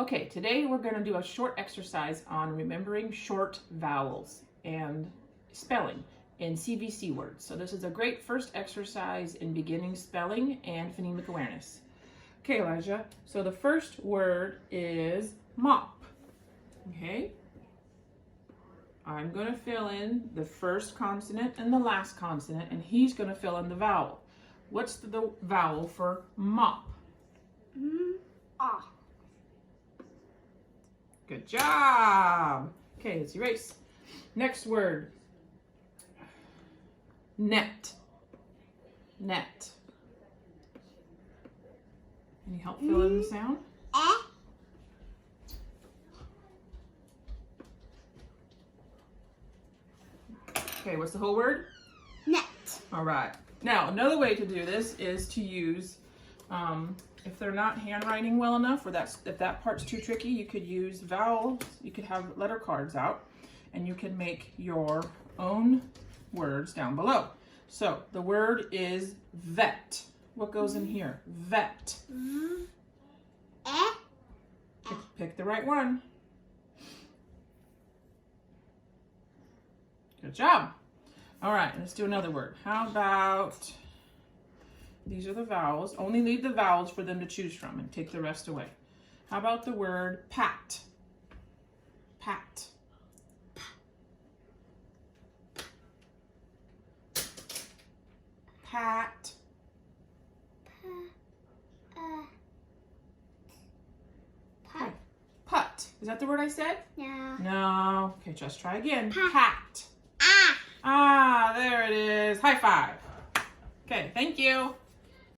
Okay, today we're going to do a short exercise on remembering short vowels and spelling in CVC words. So this is a great first exercise in beginning spelling and phonemic awareness. Okay, Elijah, so the first word is mop. Okay, I'm going to fill in the first consonant and the last consonant, and he's going to fill in the vowel. What's the vowel for mop? Ah. Good job. Okay, let's erase. Next word. Net. Net. Can you help fill in the sound? Okay, what's the whole word? Net. All right. Now, another way to do this is to use, if they're not handwriting well enough, or if that part's too tricky, you could use vowels. You could have letter cards out, and you can make your own words down below. So the word is vet. What goes in here? Vet. Pick the right one. Good job. All right, let's do another word. How about, these are the vowels. Only leave the vowels for them to choose from and take the rest away. How about the word pat? Pat. Pat. Pat. Put. Is that the word I said? No. No. Okay, just try again. Pat. Pat. Ah. Ah, there it is. High five. Okay, thank you.